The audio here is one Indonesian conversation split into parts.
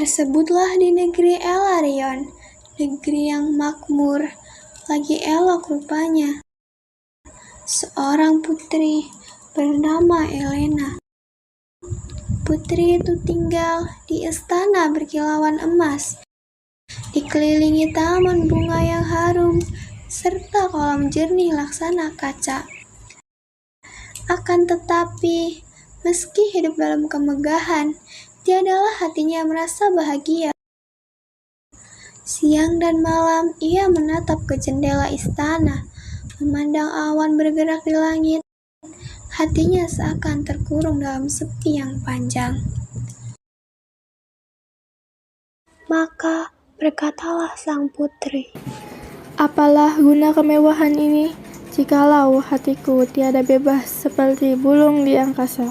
Tersebutlah di negeri Elarion, negeri yang makmur, lagi elok rupanya. Seorang putri bernama Elena. Putri itu tinggal di istana berkilauan emas, dikelilingi taman bunga yang harum, serta kolam jernih laksana kaca. Akan tetapi, meski hidup dalam kemegahan, tiadalah hatinya merasa bahagia. Siang dan malam ia menatap ke jendela istana, memandang awan bergerak di langit. Hatinya seakan terkurung dalam sepi yang panjang. Maka berkatalah sang putri, "Apalah guna kemewahan ini, jikalau hatiku tiada bebas seperti burung di angkasa."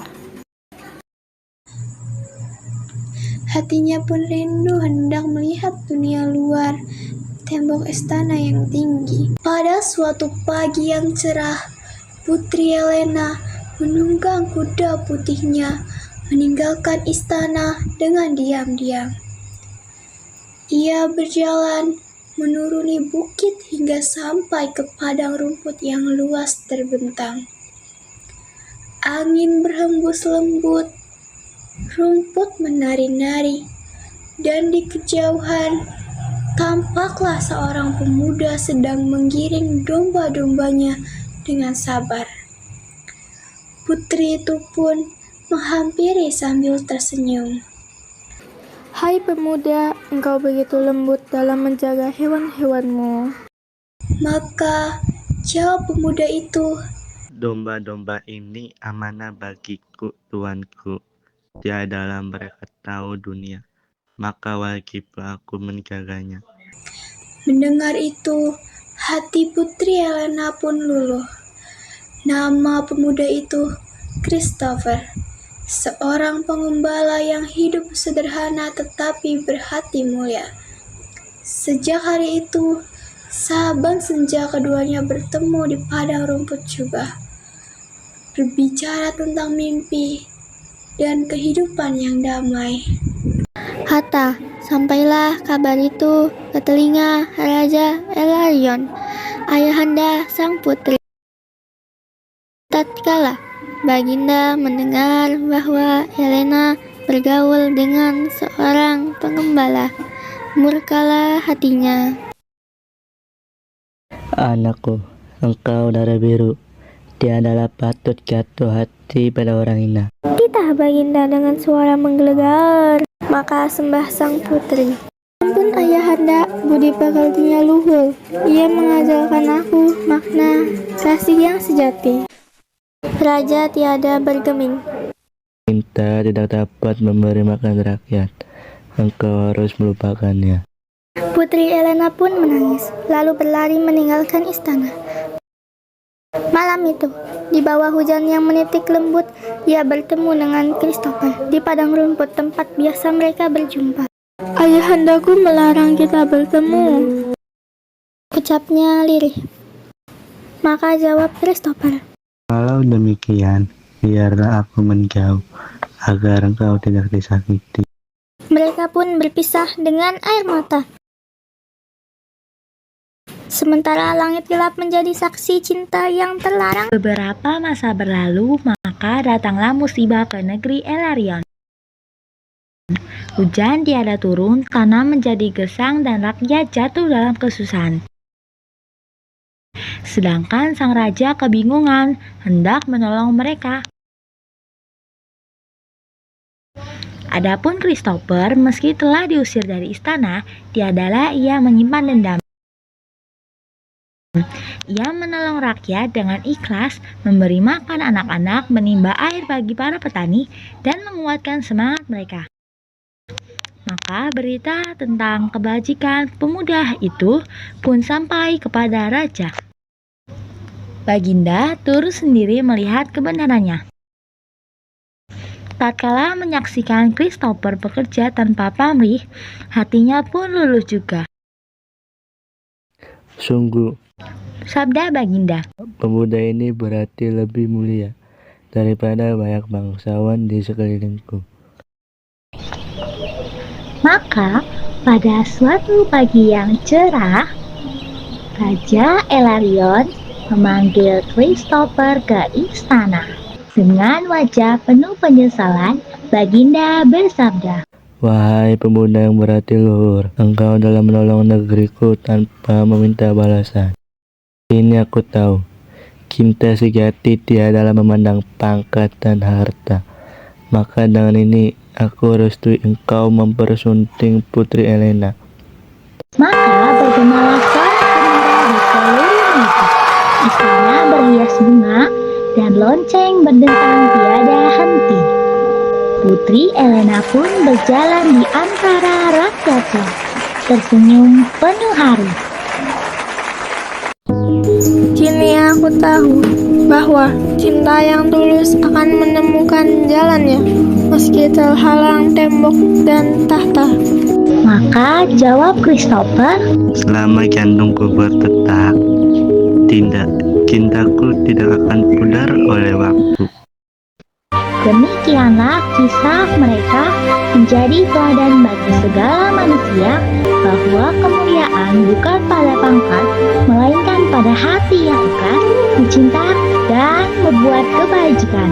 Hatinya pun rindu hendak melihat dunia luar, tembok istana yang tinggi. Pada suatu pagi yang cerah, Putri Elena menunggang kuda putihnya, meninggalkan istana dengan diam-diam. Ia berjalan menuruni bukit hingga sampai ke padang rumput yang luas terbentang. Angin berhembus lembut, rumput menari-nari, dan di kejauhan tampaklah seorang pemuda sedang menggiring domba-dombanya dengan sabar. Putri itu pun menghampiri sambil tersenyum. "Hai pemuda, engkau begitu lembut dalam menjaga hewan-hewanmu." Maka jawab pemuda itu, "Domba-domba ini amanah bagiku, tuanku. Tiadalah mereka tahu dunia, maka wajiblah aku menjaganya." Mendengar itu, hati Putri Elena pun luluh. Nama pemuda itu Christopher, seorang pengembala yang hidup sederhana tetapi berhati mulia. Sejak hari itu, saban senja keduanya bertemu di padang rumput juga, berbicara tentang mimpi dan kehidupan yang damai. Hatta, sampailah kabar itu ke telinga Raja Elarion, ayahanda sang putri. Tatkala Baginda mendengar bahwa Elena bergaul dengan seorang pengembala, murkalah hatinya. "Anakku, engkau darah biru. Tiadalah patut jatuh hati pada orang hina." Titah Baginda dengan suara menggelegar. Maka sembah sang putri. "Ampun ayahanda, budi pekertinya luhur. Ia mengajarkan aku makna kasih yang sejati." Raja tiada bergeming. "Cinta tidak dapat memberi makan rakyat. Engkau harus melupakannya." Putri Elena pun menangis, lalu berlari meninggalkan istana. Malam itu, di bawah hujan yang menitik lembut, ia bertemu dengan Christopher di padang rumput tempat biasa mereka berjumpa. "Ayahandaku melarang kita bertemu," ucapnya lirih. Maka jawab Christopher, "Kalau demikian, biarlah aku menjauh, agar engkau tidak disakiti." Mereka pun berpisah dengan air mata. Sementara langit gelap menjadi saksi cinta yang terlarang. Beberapa masa berlalu, maka datanglah musibah ke negeri Elarion. Hujan tiada turun, tanah menjadi gesang dan rakyat jatuh dalam kesusahan. Sedangkan sang raja kebingungan, hendak menolong mereka. Adapun Christopher, meski telah diusir dari istana, tiadalah ia menyimpan dendam. Ia menolong rakyat dengan ikhlas, memberi makan anak-anak, menimba air bagi para petani, dan menguatkan semangat mereka. Maka berita tentang kebajikan pemuda itu pun sampai kepada raja. Baginda turut sendiri melihat kebenarannya. Tatkala menyaksikan Christopher bekerja tanpa pamrih, hatinya pun luluh juga. "Sungguh, Sabda Baginda, pemuda ini berarti lebih mulia daripada banyak bangsawan di sekelilingku." Maka pada suatu pagi yang cerah, Raja Elarion memanggil Christopher ke istana. Dengan wajah penuh penyesalan, Baginda bersabda, Wahai pemuda yang berhati luhur, engkau telah menolong negeriku tanpa meminta balasan. Ini aku tahu, cinta sejati tiadalah memandang pangkat dan harta. Maka dengan ini aku restui engkau mempersunting Putri Elena. Maka bergemalah sorak gembira di seluruh negeri. Istana berhias bunga dan lonceng berdentang tiada henti. Putri Elena pun berjalan di antara rakyatnya, tersenyum penuh haru. Kini aku tahu bahwa cinta yang tulus akan menemukan jalannya, meski terhalang tembok dan tahta. Maka jawab Christopher, Selama jantungku berdetak, cintaku tidak akan pudar oleh waktu. demikianlah kisah mereka menjadi teladan bagi segala manusia bahwa kemuliaan bukan pada pangkat, melainkan pada hati yang ikhlas, mencinta, dan berbuat kebajikan.